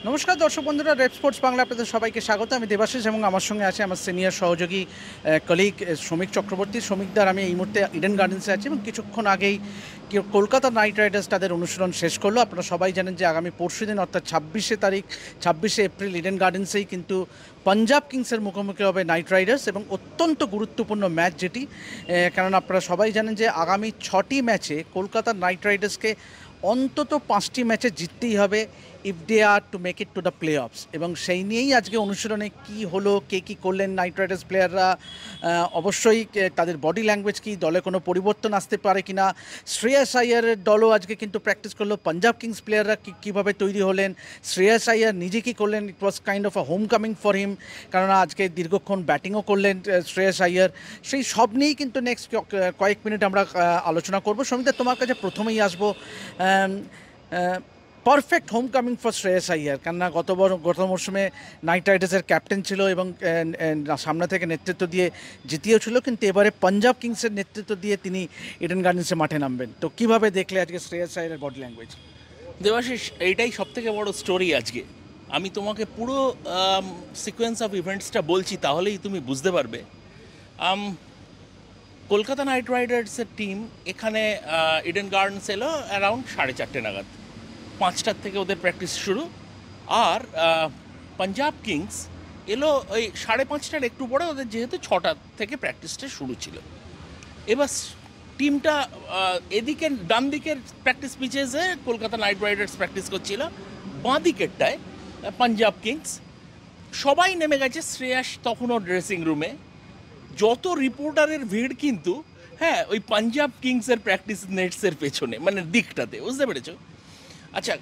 নমস্কার দর্শক বন্ধুরা, রেড স্পোর্টস বাংলা আপনাদের সবাইকে স্বাগত। আমি দেবাশিস এবং আমার সঙ্গে আছে আমার সিনিয়র সহযোগী কলিগ শ্রমিক চক্রবর্তী। শ্রমিকদার আমি এই মুহূর্তে ইডেন গার্ডেন্সে আছি এবং কিছুক্ষণ আগেই কলকাতা নাইট রাইডার্স তাদের অনুশীলন শেষ করলো। আপনারা সবাই জানেন যে আগামী পরশুদিন অর্থাৎ 26শে এপ্রিল ইডেন গার্ডেন্সেই কিন্তু পাঞ্জাব কিংসের মুখোমুখি হবে নাইট রাইডার্স এবং অত্যন্ত গুরুত্বপূর্ণ ম্যাচ যেটি, কারণ আপনারা সবাই জানেন যে আগামী 6টি ম্যাচে কলকাতা নাইট রাইডার্সকে অন্তত 5টি ম্যাচে জিততেই হবে if they are to make it to the playoffs. এবং সেই নিয়েই আজকে অনুশীলনে কি হলো, কে কী করলেন নাইট রাইডার্স প্লেয়াররা, অবশ্যই তাদের বডি ল্যাঙ্গুয়েজ কি, দলে কোনো পরিবর্তন আসতে পারে কি না। শ্রেয়াস আইয়ারের দলও আজকে কিন্তু প্র্যাকটিস করলো। পাঞ্জাব কিংস প্লেয়াররা কীভাবে তৈরি হলেন, শ্রেয়াস আইয়ার নিজে কী করলেন, it was kind of a homecoming for him, কেননা আজকে দীর্ঘক্ষণ ব্যাটিংও করলেন শ্রেয়াস আইয়ার। সেই সব নিয়েই কিন্তু নেক্সট কয়েক মিনিট আমরা আলোচনা করবো। সমিতা, তোমার কাছে প্রথমেই আসবো। Perfect home coming for Shreyas Iyer, কেননা গত মরশুমে নাইট রাইডার্সের ক্যাপ্টেন ছিল এবং সামনে থেকে নেতৃত্ব দিয়ে জিতিয়েছিল, কিন্তু এবারে পাঞ্জাব কিংসের নেতৃত্ব দিয়ে তিনি ইডেন গার্ডেন্সে মাঠে নামবেন। তো কীভাবে দেখলে আজকে শ্রেয়াস আইয়ারের বডি ল্যাঙ্গুয়েজ? দেবাশিস, এইটাই সবথেকে বড় স্টোরি আজকে। আমি তোমাকে পুরো সিকোয়েন্স অফ ইভেন্টসটা বলছি, তাহলেই তুমি বুঝতে পারবে। কলকাতা নাইট রাইডার্সের টিম এখানে ইডেন গার্ডেন্স এলো অ্যারাউন্ড 4:30 নাগাদ। 5টার থেকে ওদের প্র্যাকটিস শুরু। আর পাঞ্জাব কিংস এলো ওই 5:30টার একটু পরে, ওদের যেহেতু 6টা থেকে প্র্যাকটিসটা শুরু ছিল। এবার টিমটা এদিকে ডান দিকের প্র্যাকটিস পিচেসে কলকাতা নাইট রাইডার্স প্র্যাকটিস করছিল, বাঁ দিকেরটায় পাঞ্জাব কিংস। সবাই নেমে গেছে, শ্রেয়াস তখনও ড্রেসিং রুমে। যত রিপোর্টারের ভিড় কিন্তু ওই পাঞ্জাব কিংসের প্র্যাকটিস নেটসের পেছনে, মানে দিকটাতে, বুঝতে পেরেছো? আচ্ছা,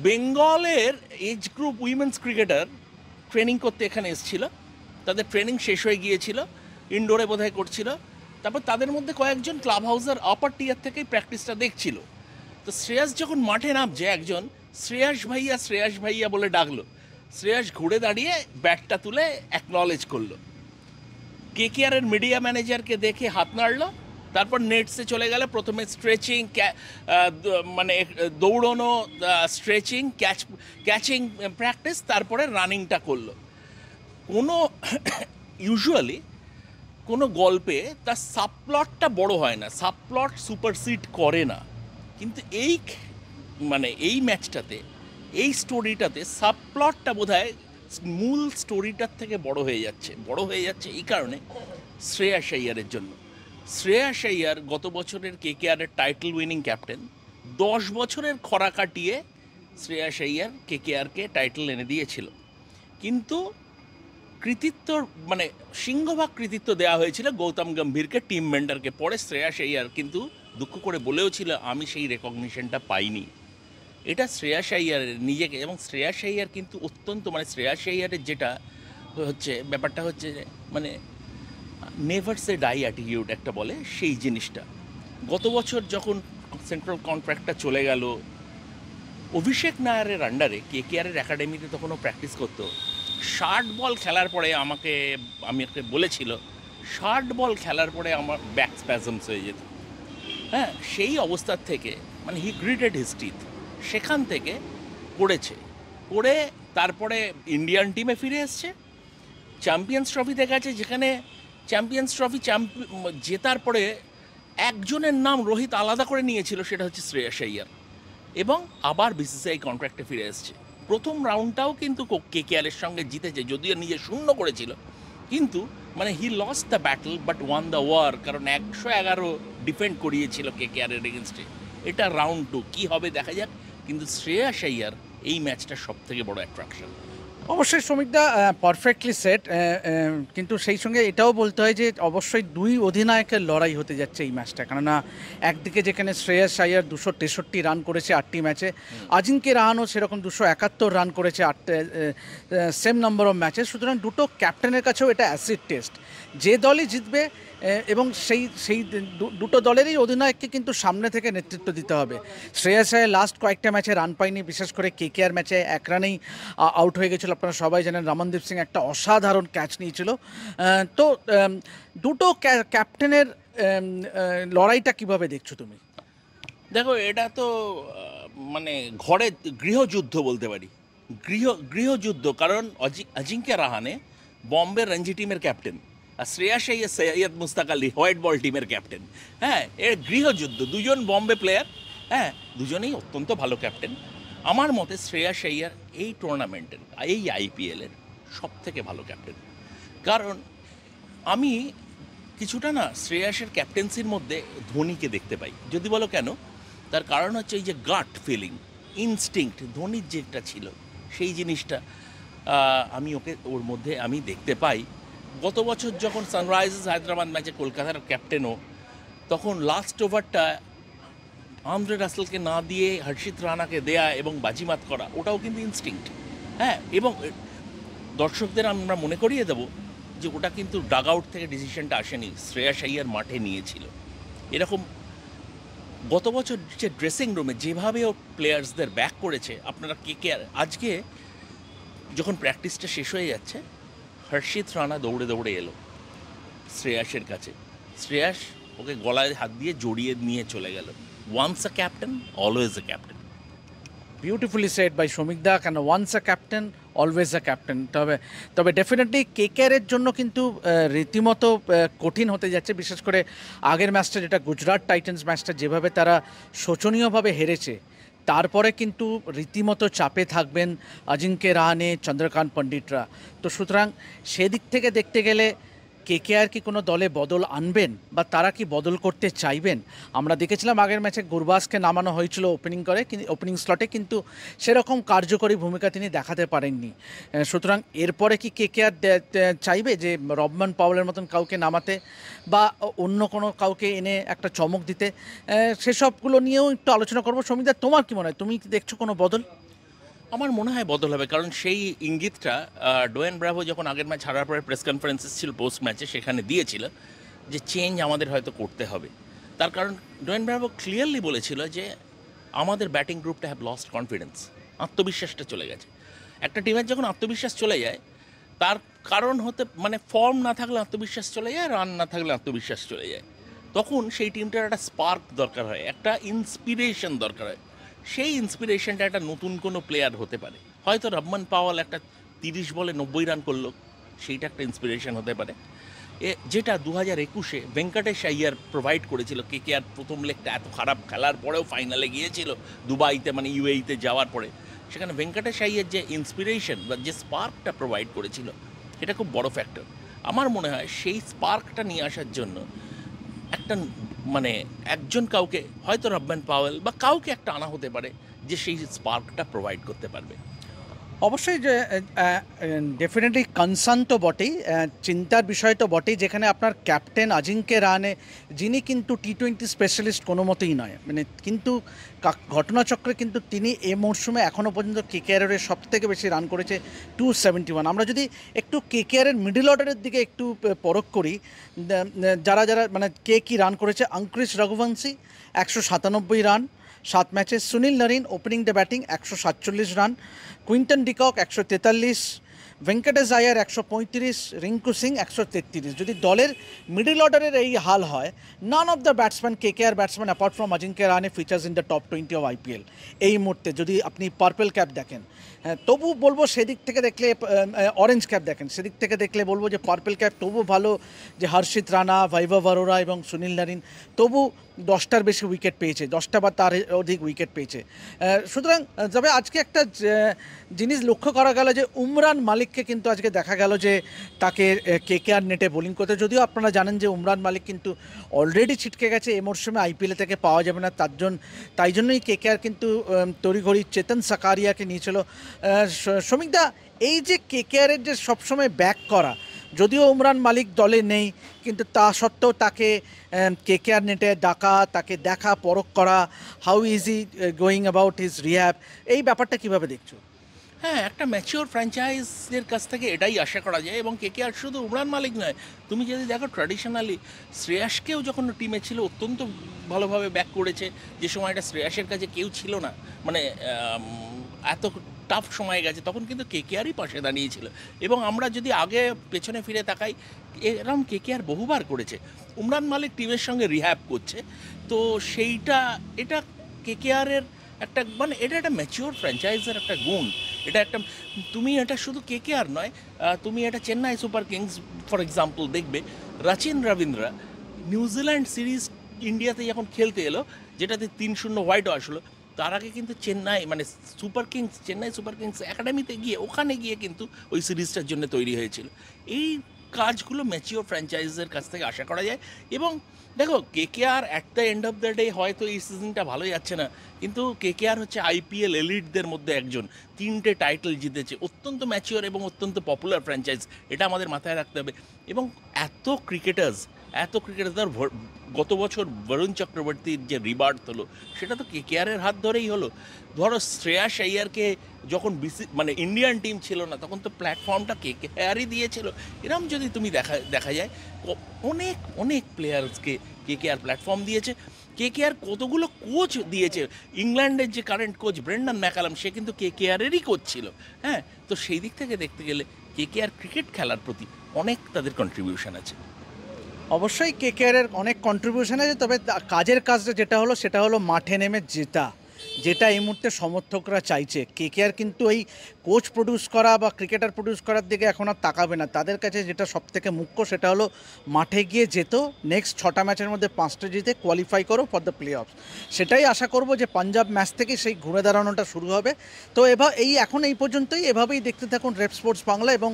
বেঙ্গলের age group women's cricketer training করতে এখানে এসেছিল। তাদের ট্রেনিং শেষ হয়ে গিয়েছিল, ইনডোরে বোধহয় করছিল। তারপর তাদের মধ্যে কয়েকজন ক্লাব হাউসের আপার টিয়ার থেকেই প্র্যাকটিসটা দেখছিল। তো শ্রেয়াস যখন মাঠে নামছে, একজন শ্রেয়াস ভাইয়া বলে ডাকলো। শ্রেয়াস ঘুরে দাঁড়িয়ে ব্যাটটা তুলে অ্যাকনলেজ করলো। কেকেআরের মিডিয়া ম্যানেজারকে দেখে হাত নাড়লো। তারপর নেটসে চলে গেলে প্রথমে স্ট্রেচিং, মানে দৌড়নো, স্ট্রেচিং, ক্যাচিং প্র্যাকটিস, তারপরে রানিংটা করলো। ইউজুয়ালি কোনো গল্পে তার সাবপ্লটটা বড় হয় না, সাবপ্লট সুপারসিড করে না, কিন্তু এই ম্যাচটাতে, এই স্টোরিটাতে সাবপ্লটটা বোধহয় মূল স্টোরিটার থেকে বড় হয়ে যাচ্ছে এই কারণে, শ্রেয়াস আইয়ারের জন্য। শ্রেয়াস আইয়ার গত বছরের কেকেআরের টাইটেল উইনিং ক্যাপ্টেন। 10 বছরের খরা কাটিয়ে শ্রেয়াস আইয়ার কেকেআরকে টাইটেল এনে দিয়েছিল, কিন্তু কৃতিত্ব, মানে সিংহভাগ কৃতিত্ব দেওয়া হয়েছিল গৌতম গম্ভীরকে, টিম মেন্ডারকে। পরে শ্রেয়াস আইয়ার কিন্তু দুঃখ করে বলেও ছিল, আমি সেই রেকগনিশনটা পাইনি। এটা শ্রেয়াস আইয়ারের নিজেকে, এবং শ্রেয়াস আইয়ার কিন্তু অত্যন্ত, মানে শ্রেয়াস আইয়ারের যেটা হচ্ছে ব্যাপারটা হচ্ছে, মানে নেভার সে ডাই অ্যাটিটিউড একটা বলে, সেই জিনিসটা। গত বছর যখন সেন্ট্রাল কন্ট্রাক্টটা চলে গেল, অভিষেক নায়ারের আন্ডারে কেকেআরের একাডেমিতে তখনও প্র্যাকটিস করতো। 60 বল খেলার পরে আমাকে বলেছিল, 60 বল খেলার পরে আমার ব্যাক স্প্যাজমস হয়ে যেত। সেই অবস্থার থেকে, মানে হি গ্রিটেড হিজ টিথ, সেখান থেকে করে তারপরে ইন্ডিয়ান টিমে ফিরে এসছে, চ্যাম্পিয়ন্স ট্রফিতে গেছে, যেখানে চ্যাম্পিয়ন্স ট্রফি জেতার পরে একজনের নাম রোহিত আলাদা করে নিয়েছিল, সেটা হচ্ছে শ্রেয়াস আইয়ার, এবং আবার বিসিসিআই কন্ট্রাক্টে ফিরে এসছে। প্রথম রাউন্ডটাও কিন্তু কেকেআরের সঙ্গে জিতেছে, যদিও নিজে শূন্য করেছিল, কিন্তু মানে he lost the battle but won the war, কারণ 111 ডিফেন্ড করিয়েছিল কেকেআরের এগেনস্টে। এটা রাউন্ড 2, কী হবে দেখা যাক, কিন্তু শ্রেয়াস আইয়ার এই ম্যাচটার সবথেকে বড় অ্যাট্রাকশন। অবশ্যই শ্রমিকদা পারফেক্টলি সেট, কিন্তু সেই সঙ্গে এটাও বলতে হয় যে অবশ্যই দুই অধিনায়কের লড়াই হতে যাচ্ছে এই ম্যাচটা, কেননা একদিকে যেখানে শ্রেয়াস আইয়ার 263 রান করেছে 8টি ম্যাচে, আজিঙ্কে রাহানও সেরকম 271 রান করেছে সেম নাম্বার অফ ম্যাচে। সুতরাং দুটো ক্যাপ্টেনের কাছেও এটা অ্যাসিড টেস্ট, যে দলই জিতবে, এবং সেই দুটো দলেরই অধিনায়ককে কিন্তু সামনে থেকে নেতৃত্ব দিতে হবে। শ্রেয়াস আইয়ার লাস্ট কয়েকটা ম্যাচে রান পায়নি, বিশেষ করে কেকেআর ম্যাচে 1 রানেই আউট হয়ে গেছিলো। আপনারা সবাই জানেন রমনদীপ সিং একটা অসাধারণ ক্যাচ নিয়েছিল। তো দুটো ক্যাপ্টেনের লড়াইটা কিভাবে দেখছো তুমি? দেখো, এটা তো মানে ঘরে গৃহযুদ্ধ বলতে পারি। গৃহযুদ্ধ, কারণ অজিঙ্ক্য রাহানে বম্বে রঞ্জি টিমের ক্যাপ্টেন, আর শ্রেয়াস আইয়ার সৈয়দ মুস্তাক আলী হোয়াইট বল টিমের ক্যাপ্টেন। হ্যাঁ, এর গৃহযুদ্ধ, দুজন বম্বে প্লেয়ার, হ্যাঁ দুজনেই অত্যন্ত ভালো ক্যাপ্টেন। আমার মতে শ্রেয়াস আইয়ার এই টুর্নামেন্টের, এই আইপিএলের সব থেকে ভালো ক্যাপ্টেন। কারণ আমি কিছুটা না শ্রেয়াসের ক্যাপ্টেন্সির মধ্যে ধোনিকে দেখতে পাই। যদি বলো কেন, তার কারণ হচ্ছে এই যে গাট ফিলিং, ইনস্টিংক্ট ধোনির যেটা ছিল সেই জিনিসটা আমি ওর মধ্যে আমি দেখতে পাই। গত বছর যখন সানরাইজার্স হায়দ্রাবাদ ম্যাচে কলকাতার ক্যাপ্টেনও, তখন লাস্ট ওভারটা আন্দ্রে রাসেলকে না দিয়ে হর্ষিত রানাকে দেয়া এবং বাজিমাত করা, ওটাও কিন্তু ইনস্টিংক্ট। হ্যাঁ, এবং দর্শকদের আমরা মনে করিয়ে দেবো যে ওটা কিন্তু ডাগ আউট থেকে ডিসিশনটা আসেনি, শ্রেয়াস আইয়ার মাঠে নিয়েছিল। এরকম গত বছর যে ড্রেসিং রুমে যেভাবে ও প্লেয়ার্সদের ব্যাক করেছে, আপনারা কেকেআর আজকে যখন প্র্যাকটিসটা শেষ হয়ে যাচ্ছে, হর্ষিত রানা দৌড়ে দৌড়ে এলো শ্রেয়াসের কাছে। শ্রেয়াস ওকে গলায় হাত দিয়ে জড়িয়ে নিয়ে চলে গেল। Once a captain, always a captain. Beautifully said by Shramik da, কেন once a captain always a captain. তবে ডেফিনেটলি কেকেআরের জন্য কিন্তু রীতিমতো কঠিন হতে যাচ্ছে, বিশেষ করে আগের ম্যাচটা যেটা গুজরাট টাইটান্স ম্যাচটা যেভাবে তারা শোচনীয়ভাবে হেরেছে, তারপরে কিন্তু রীতিমতো চাপে থাকবেন অজিঙ্ক্য রাহানে, চন্দ্রকান্ত পণ্ডিতরা। তো সুতরাং সেদিক থেকে দেখতে গেলে কেকেআর কি কোনো দলে বদল আনবেন বা তারা কি বদল করতে চাইবেন? আমরা দেখেছিলাম আগের ম্যাচে গুরবাজকে নামানো হয়েছিল ওপেনিং করে, ওপেনিং স্লটে, কিন্তু সেরকম কার্যকরী ভূমিকা তিনি দেখাতে পারেননি। সুতরাং এরপরে কি কেকেআর চাইবে যে রবমান পাওয়েলের মতন কাউকে নামাতে বা অন্য কোনো কাউকে এনে একটা চমক দিতে? সেসবগুলো নিয়েও একটু আলোচনা করবো। সমিতা, তোমার কি মনে হয়, তুমি কি দেখছো কোনো বদল? আমার মনে হয় বদল হবে, কারণ সেই ইঙ্গিতটা ডোয়েন ব্রাভো যখন আগের ম্যাচ হারার পরে প্রেস কনফারেন্সেস ছিল পোস্ট ম্যাচে, সেখানে দিয়েছিল যে চেঞ্জ আমাদের হয়তো করতে হবে। তার কারণ ডোয়েন ব্রাভো ক্লিয়ারলি বলেছিল যে আমাদের ব্যাটিং গ্রুপটা হ্যাভ লস্ট কনফিডেন্স, আত্মবিশ্বাসটা চলে গেছে। একটা টিমের যখন আত্মবিশ্বাস চলে যায়, তার কারণ হতে মানে ফর্ম না থাকলে আত্মবিশ্বাস চলে যায়, রান না থাকলে আত্মবিশ্বাস চলে যায়। তখন সেই টিমটার একটা স্পার্ক দরকার হয়, একটা ইন্সপিরেশন দরকার হয়। সেই ইন্সপিরেশনটা একটা নতুন কোনো প্লেয়ার হতে পারে। হয়তো রবমান পাওয়াল একটা 30 বলে 90 রান করলো, সেইটা একটা ইন্সপিরেশন হতে পারে। যেটা 2021-এ ভেঙ্কটেশ আইয়ার প্রোভাইড করেছিল। কেকেআর প্রথম লেগটা এত খারাপ খেলার পরেও ফাইনালে গিয়েছিল দুবাইতে, মানে ইউএইতে যাওয়ার পরে, সেখানে ভেঙ্কটেশ আইয়ার যে ইন্সপিরেশন বা যে স্পার্কটা প্রোভাইড করেছিল, এটা খুব বড় ফ্যাক্টর। আমার মনে হয় সেই স্পার্কটা নিয়ে আসার জন্য একটা মানে একজন কাউকে, হয়তো রবমান পাওয়েল বা কাউকে একটা আনা হতে পারে যে সেই স্পার্কটা প্রোভাইড করতে পারবে। অবশ্যই যে ডেফিনেটলি কনসার্ন তো বটেই, চিন্তার বিষয় তো বটেই, যেখানে আপনার ক্যাপ্টেন অজিঙ্ক্য রাহানে, যিনি কিন্তু টি-20 স্পেশালিস্ট কোনো মতেই নয়, মানে কিন্তু ঘটনাচক্রে কিন্তু তিনি এ মরশুমে এখনও পর্যন্ত কেকেআরের সব থেকে বেশি রান করেছে 271। আমরা যদি একটু কেকেআরের মিডল অর্ডারের দিকে একটু পরখ করি, যারা যারা মানে কে কী রান করেছে: অঙ্কুরিশ রঘুবংশী 197 রান 7 ম্যাচে, Sunil Narine opening the batting 147 run, Quinton de Kock 143, Venkatesh Iyer 135, Rinku Singh 133। যদি দলের মিডল অর্ডারের এই হাল হয়, none of the batsman, KKR batsman apart from Ajinkya Rahane features in the top 20 of IPL এই মুহূর্তে। যদি আপনি পার্পেল ক্যাপ দেখেন, তবু বলবো সেদিক থেকে দেখলে, অরেঞ্জ ক্যাপ দেখেন সেদিক থেকে দেখলে বলবো যে পার্পেল ক্যাপ তবু ভালো, যে হর্ষিত রানা, বৈভব অরোরা এবং সুনীল নারিন তবু 10টার বেশি উইকেট পেয়েছে, 10টা বা তার অধিক উইকেট পেয়েছে। সুতরাং তবে আজকে একটা জিনিস লক্ষ্য করা গেল যে উমরান মালিককে কিন্তু আজকে দেখা গেল যে তাকে কেকেআর নেটে বোলিং করতে, যদিও আপনারা জানেন যে উমরান মালিক কিন্তু অলরেডি ছিটকে গেছে, এই মরশুমে আইপিএল থেকে পাওয়া যাবে না, তাই জন্যই কেকেআর কিন্তু তড়িঘড়ি চেতন সাকারিয়াকে নিয়েছিল। শ্রমিকদা, এই যে কেকেআরের যে সবসময় ব্যাক করা, যদিও উমরান মালিক দলে নেই, কিন্তু তা সত্ত্বেও তাকে কেকেআর নেটে ডাকা, তাকে দেখা পরখ করা, how easy going about his rehab, এই ব্যাপারটা কীভাবে দেখছো? হ্যাঁ, একটা ম্যাচিওর ফ্র্যাঞ্চাইজের কাছ থেকে এটাই আশা করা যায়। এবং কেকেআর শুধু উমরান মালিক নয়, তুমি যদি দেখো ট্র্যাডিশনালি শ্রেয়াসকেও যখন টিমে ছিল অত্যন্ত ভালোভাবে ব্যাক করেছে, যে সময়টা শ্রেয়াসের কাছে কেউ ছিল না, মানে এত টাফ সময় গেছে, তখন কিন্তু কেকেআরই পাশে দাঁড়িয়েছিল। এবং আমরা যদি আগে পেছনে ফিরে তাকাই, এরকম কেকেআর বহুবার করেছে। উমরান মালিক টিমের সঙ্গে রিহ্যাব করছে, তো এটা কেকেআরের একটা মানে এটা একটা ম্যাচিওর ফ্র্যাঞ্চাইজের একটা গুণ। এটা একটা, তুমি এটা শুধু কেকেআর নয়, তুমি এটা Chennai Super Kings for example দেখবে, রাচিন রবীন্দ্রা নিউজিল্যান্ড সিরিজ ইন্ডিয়াতে যখন খেলতে এলো, যেটাতে 3-0 হোয়াইট ওয়াশ হলো, তার আগে কিন্তু চেন্নাই মানে চেন্নাই সুপার কিংস একাডেমিতে গিয়ে ওখানে গিয়ে কিন্তু ওই সিরিজটার জন্য তৈরি হয়েছিল। এই কাজগুলো ম্যাচিওর ফ্র্যাঞ্চাইজের কাছ থেকে আশা করা যায়। এবং দেখো, KKR at the end of the day হয়তো এই সিজনটা ভালো যাচ্ছে না, কিন্তু কেকেআর হচ্ছে আইপিএল এলিটদের মধ্যে একজন, 3টে টাইটেল জিতেছে, অত্যন্ত ম্যাচিওর এবং অত্যন্ত পপুলার ফ্র্যাঞ্চাইজ, এটা আমাদের মাথায় রাখতে হবে। এবং এত ক্রিকেটার্স ধর গত বছর বরুণ চক্রবর্তীর যে রিবার্থ হলো, সেটা তো কেকেআরের হাত ধরেই হলো। ধরো শ্রেয়াস আইয়ারকে যখন মানে ইন্ডিয়ান টিম ছিল না, তখন তো প্ল্যাটফর্মটা কেকেআরই দিয়েছিল। এরকম যদি তুমি দেখা যায়, অনেক অনেক প্লেয়ার্সকে কেকেআর প্ল্যাটফর্ম দিয়েছে। কেকেআর কতগুলো কোচ দিয়েছে, ইংল্যান্ডের যে কারেন্ট কোচ ব্রেন্ডন ম্যাকালাম, সে কিন্তু কেকেআরেরই কোচ ছিল। হ্যাঁ, তো সেই দিক থেকে দেখতে গেলে কেকেআর ক্রিকেট খেলার প্রতি অনেক তাদের কন্ট্রিবিউশন আছে। অবশ্যই কেকেআরের অনেক কন্ট্রিবিউশন আছে, তবে কাজের কাজটা যেটা হলো সেটা হলো মাঠে নেমে জেতা, যেটা এই মুহূর্তে সমর্থকরা চাইছে। কেকেআর কিন্তু এই কোচ প্রডিউস করা বা ক্রিকেটার প্রডিউস করার দিকে এখন আর তাকাবে না। তাদের কাছে যেটা সবথেকে মুখ্য সেটা হলো মাঠে গিয়ে যেত, নেক্সট 6টা ম্যাচের মধ্যে 5টা জিতে কোয়ালিফাই করো ফর দ্য প্লে অফ। সেটাই আশা করব যে পাঞ্জাব ম্যাচ থেকে সেই ঘুরে দাঁড়ানোটা শুরু হবে। তো এখন এই পর্যন্তই, এভাবেই দেখতে থাকুন রেপ স্পোর্টস বাংলা, এবং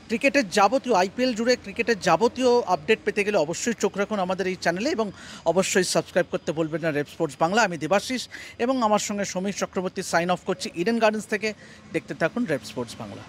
ক্রিকেটের যাবতীয় আইপিএল জুড়ে ক্রিকেটের যাবতীয় আপডেট পেতে গেলে অবশ্যই চোখ রাখুন আমাদের এই চ্যানেলে, এবং অবশ্যই সাবস্ক্রাইব করতে ভুলবেন না রেপ স্পোর্টস বাংলা। আমি দেবাশিস এবং আমার সঙ্গে সমীর চক্রবর্তী সাইন অফ করছি ইডেন গার্ডেন্স থেকে। দেখতে থাকুন রেপ স্পোর্টস বাংলা।